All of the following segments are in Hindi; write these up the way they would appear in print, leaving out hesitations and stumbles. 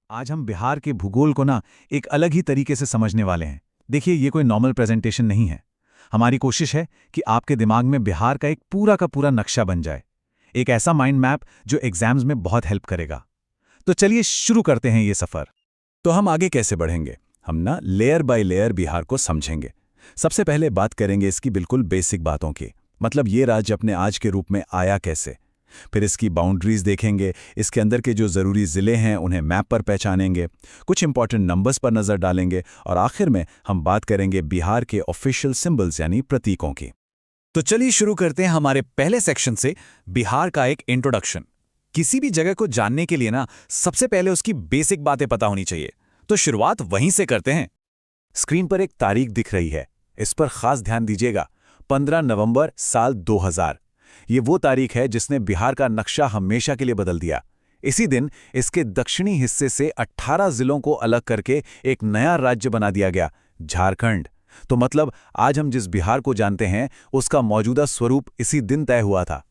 आज हम बिहार के भूगोल को ना एक अलग ही तरीके से समझने वाले हैं। देखिए, ये कोई नॉर्मल प्रेजेंटेशन नहीं है। हमारी कोशिश है कि आपके दिमाग में बिहार का एक पूरा का पूरा नक्शा बन जाए, एक ऐसा माइंड मैप जो एग्जाम्स में बहुत हेल्प करेगा। तो चलिए शुरू करते हैं ये सफ़र। तो हम आगे कैसे बढ़ेंगे? हम ना लेयर बाय लेयर बिहार को समझेंगे। सबसे पहले बात करेंगे इसकी बिल्कुल बेसिक बातों की, मतलब ये राज्य अपने आज के रूप में आया कैसे। फिर इसकी बाउंड्रीज देखेंगे, इसके अंदर के जो ज़रूरी ज़िले हैं उन्हें मैप पर पहचानेंगे, कुछ इंपॉर्टेंट नंबर्स पर नज़र डालेंगे और आखिर में हम बात करेंगे बिहार के ऑफिशियल सिंबल्स यानी प्रतीकों की। तो चलिए शुरू करते हैं हमारे पहले सेक्शन से, बिहार का एक इंट्रोडक्शन। किसी भी जगह को जानने के लिए ना सबसे पहले उसकी बेसिक बातें पता होनी चाहिए, तो शुरुआत वहीं से करते हैं। स्क्रीन पर एक तारीख दिख रही है, इस पर खास ध्यान दीजिएगा। 15 नवंबर साल 2000। ये वो तारीख है जिसने बिहार का नक्शा हमेशा के लिए बदल दिया। इसी दिन इसके दक्षिणी हिस्से से 18 जिलों को अलग करके एक नया राज्य बना दिया गया, झारखंड। तो मतलब आज हम जिस बिहार को जानते हैं उसका मौजूदा स्वरूप इसी दिन तय हुआ था।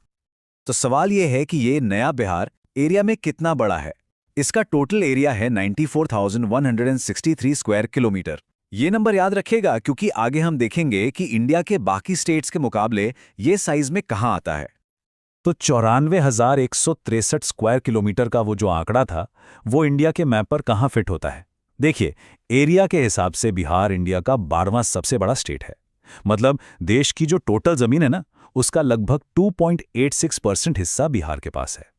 तो सवाल ये है कि ये नया बिहार एरिया में कितना बड़ा है। इसका टोटल एरिया है 94,163 स्क्वायर किलोमीटर। ये नंबर याद रखिएगा क्योंकि आगे हम देखेंगे कि इंडिया के बाकी स्टेट्स के मुकाबले ये साइज में कहाँ आता है। तो 94,163 स्क्वायर किलोमीटर का वो जो आंकड़ा था, वो इंडिया के मैप पर कहाँ फिट होता है? देखिए, एरिया के हिसाब से बिहार इंडिया का 12वां सबसे बड़ा स्टेट है। मतलब देश की जो टोटल जमीन है ना, उसका लगभग 2.86% हिस्सा बिहार के पास है।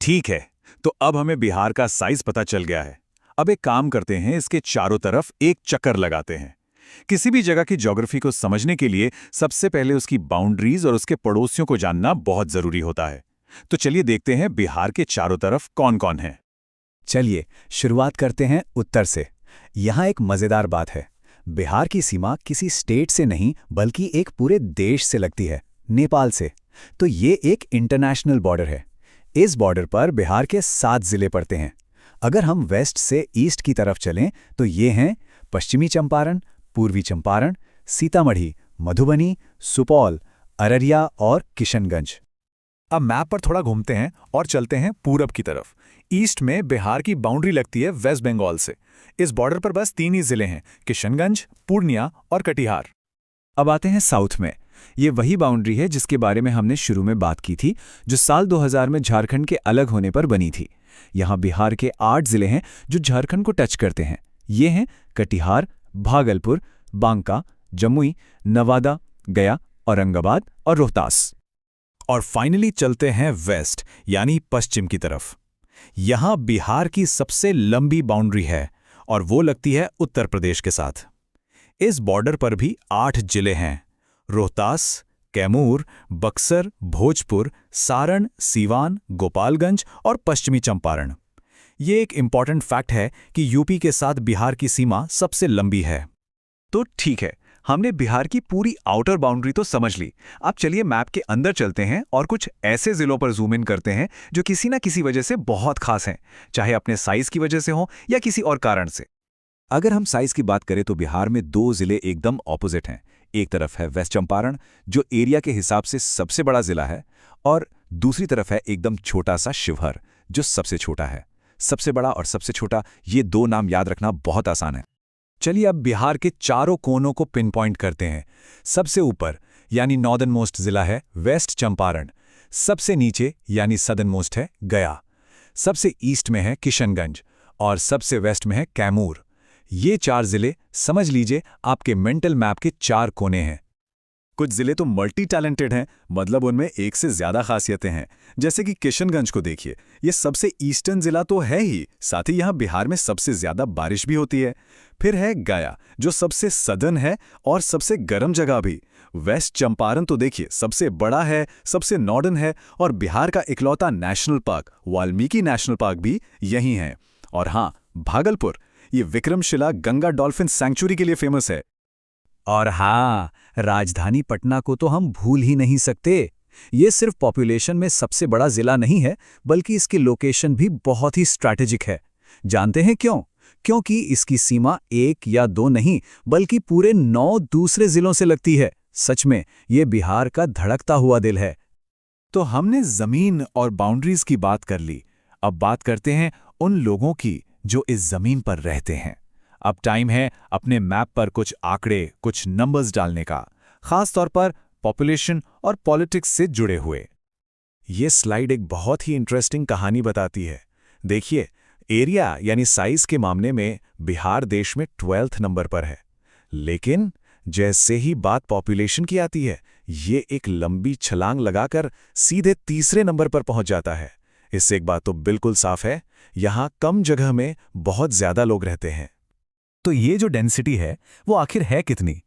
ठीक है, तो अब हमें बिहार का साइज पता चल गया है। अब एक काम करते हैं, इसके चारों तरफ एक चक्कर लगाते हैं। किसी भी जगह की ज्योग्राफी को समझने के लिए सबसे पहले उसकी बाउंड्रीज और उसके पड़ोसियों को जानना बहुत जरूरी होता है। तो चलिए देखते हैं बिहार के चारों तरफ कौन कौन है। चलिए शुरुआत करते हैं उत्तर से। यहाँ एक मजेदार बात है, बिहार की सीमा किसी स्टेट से नहीं बल्कि एक पूरे देश से लगती है, नेपाल से। तो ये एक इंटरनेशनल बॉर्डर है। इस बॉर्डर पर बिहार के 7 जिले पड़ते हैं। अगर हम वेस्ट से ईस्ट की तरफ चलें तो ये हैं पश्चिमी चंपारण, पूर्वी चंपारण, सीतामढ़ी, मधुबनी, सुपौल, अररिया और किशनगंज। अब मैप पर थोड़ा घूमते हैं और चलते हैं पूरब की तरफ। ईस्ट में बिहार की बाउंड्री लगती है वेस्ट बंगाल से। इस बॉर्डर पर बस 3 ही जिले हैं, किशनगंज, पूर्णिया और कटिहार। अब आते हैं साउथ में। ये वही बाउंड्री है जिसके बारे में हमने शुरू में बात की थी, जो साल 2000 में झारखंड के अलग होने पर बनी थी। यहाँ बिहार के 8 जिले हैं जो झारखंड को टच करते हैं। ये हैं कटिहार, भागलपुर, बांका, जमुई, नवादा, गया, औरंगाबाद और रोहतास। और फाइनली चलते हैं वेस्ट यानी पश्चिम की तरफ। यहां बिहार की सबसे लंबी बाउंड्री है और वो लगती है उत्तर प्रदेश के साथ। इस बॉर्डर पर भी 8 जिले हैं, रोहतास, कैमूर, बक्सर, भोजपुर, सारण, सीवान, गोपालगंज और पश्चिमी चंपारण। ये एक इंपॉर्टेंट फैक्ट है कि यूपी के साथ बिहार की सीमा सबसे लंबी है। तो ठीक है, हमने बिहार की पूरी आउटर बाउंड्री तो समझ ली। अब चलिए मैप के अंदर चलते हैं और कुछ ऐसे जिलों पर जूम इन करते हैं जो किसी ना किसी वजह से बहुत खास हैं, चाहे अपने साइज की वजह से हो या किसी और कारण से। अगर हम साइज की बात करें तो बिहार में 2 जिले एकदम ऑपोजिट हैं। एक तरफ है वेस्ट चंपारण, जो एरिया के हिसाब से सबसे बड़ा जिला है, और दूसरी तरफ है एकदम छोटा सा शिवहर, जो सबसे छोटा है। सबसे बड़ा और सबसे छोटा, ये 2 नाम याद रखना बहुत आसान है। चलिए अब बिहार के चारों कोनों को पिन पॉइंट करते हैं। सबसे ऊपर यानी नॉर्दर्न मोस्ट जिला है वेस्ट चंपारण। सबसे नीचे यानी सदर्न मोस्ट है गया। सबसे ईस्ट में है किशनगंज और सबसे वेस्ट में है कैमूर। ये 4 जिले समझ लीजिए आपके मेंटल मैप के 4 कोने हैं। कुछ जिले तो मल्टी टैलेंटेड हैं, मतलब उनमें एक से ज्यादा खासियतें हैं। जैसे कि किशनगंज को देखिए, ये सबसे ईस्टर्न जिला तो है ही, साथ ही यहाँ बिहार में सबसे ज्यादा बारिश भी होती है। फिर है गया, जो सबसे सदर्न है और सबसे गर्म जगह भी। वेस्ट चंपारण तो देखिए सबसे बड़ा है, सबसे नॉर्दर्न है और बिहार का इकलौता national park Valmiki national park भी यहीं है। और हाँ, भागलपुर, ये विक्रमशिला गंगा डॉल्फिन सैंक्चुरी के लिए फेमस है। और हाँ, राजधानी पटना को तो हम भूल ही नहीं सकते। ये सिर्फ पॉपुलेशन में सबसे बड़ा जिला नहीं है, बल्कि इसकी लोकेशन भी बहुत ही स्ट्रैटेजिक है। जानते हैं क्यों? क्योंकि इसकी सीमा 1 या 2 नहीं, बल्कि पूरे 9 दूसरे जिलों से लगती है। सच में ये बिहार का धड़कता हुआ दिल है। तो हमने जमीन और बाउंड्रीज की बात कर ली। अब बात करते हैं उन लोगों की जो इस जमीन पर रहते हैं। अब टाइम है अपने मैप पर कुछ आंकड़े, कुछ नंबर्स डालने का, खास तौर पर पॉपुलेशन और पॉलिटिक्स से जुड़े हुए। ये स्लाइड एक बहुत ही इंटरेस्टिंग कहानी बताती है। देखिए, एरिया यानी साइज के मामले में बिहार देश में 12वें नंबर पर है, लेकिन जैसे ही बात पॉपुलेशन की आती है, ये एक लंबी छलांग लगाकर सीधे तीसरे नंबर पर पहुंच जाता है। इससे एक बात तो बिल्कुल साफ है, यहां कम जगह में बहुत ज्यादा लोग रहते हैं। तो ये जो डेंसिटी है वो आखिर है कितनी?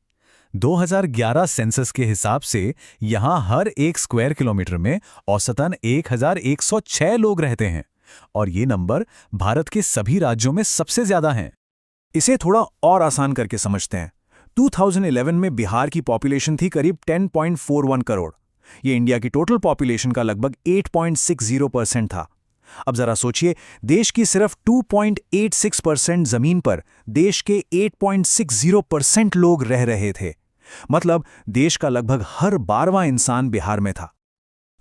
2011 सेंसस के हिसाब से यहां हर 1 स्क्वायर किलोमीटर में औसतन 1106 लोग रहते हैं, और ये नंबर भारत के सभी राज्यों में सबसे ज्यादा हैं। इसे थोड़ा और आसान करके समझते हैं। 2011 में बिहार की पॉपुलेशन थी करीब 10.41 करोड़। ये इंडिया की टोटल पॉपुलेशन का लगभग 8.60% था। अब जरा सोचिए, देश की सिर्फ 2.86% जमीन पर देश के 8.60% लोग रह रहे थे। मतलब देश का लगभग हर 12वां इंसान बिहार में था।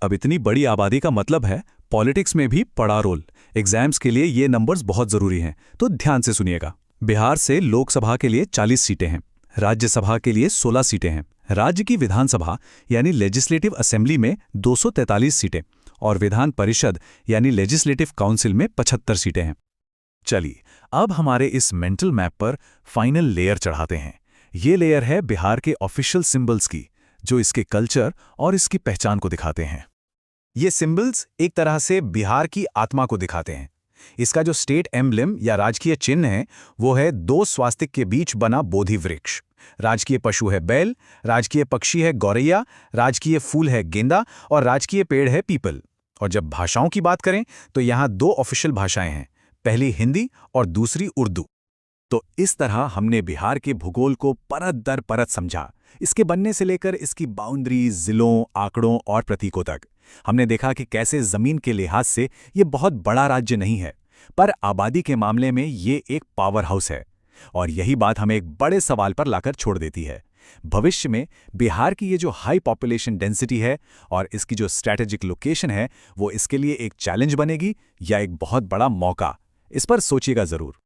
अब इतनी बड़ी आबादी का मतलब है पॉलिटिक्स में भी बड़ा रोल। एग्जाम्स के लिए ये नंबर्स बहुत जरूरी हैं, तो ध्यान से सुनिएगा। बिहार से लोकसभा के लिए 40 सीटें हैं, राज्यसभा के लिए 16 सीटें हैं, राज्य की विधानसभा यानी लेजिस्लेटिव असेंबली में 243 सीटें और विधान परिषद यानी लेजिस्लेटिव काउंसिल में 75 सीटें हैं। चलिए, अब हमारे इस मेंटल मैप पर फाइनल लेयर चढ़ाते हैं। ये लेयर है बिहार के ऑफिशियल सिंबल्स की, जो इसके कल्चर और इसकी पहचान को दिखाते हैं। ये सिंबल्स एक तरह से बिहार की आत्मा को दिखाते हैं। इसका जो स्टेट एम्ब्लेम या राजकीय चिन्ह है, वो है 2 स्वास्तिक के बीच बना बोधि वृक्ष। राजकीय पशु है बैल, राजकीय पक्षी है गौरैया, राजकीय फूल है गेंदा और राजकीय पेड़ है पीपल। और जब भाषाओं की बात करें तो यहाँ 2 ऑफिशियल भाषाएं हैं, पहली हिंदी और दूसरी उर्दू। तो इस तरह हमने बिहार के भूगोल को परत दर परत समझा, इसके बनने से लेकर इसकी बाउंड्रीज, जिलों, आंकड़ों और प्रतीकों तक। हमने देखा कि कैसे जमीन के लिहाज से ये बहुत बड़ा राज्य नहीं है, पर आबादी के मामले में ये एक पावर हाउस है। और यही बात हमें एक बड़े सवाल पर लाकर छोड़ देती है। भविष्य में बिहार की ये जो हाई पॉपुलेशन डेंसिटी है और इसकी जो स्ट्रैटेजिक लोकेशन है, वो इसके लिए एक चैलेंज बनेगी या एक बहुत बड़ा मौका? इस पर सोचिएगा जरूर।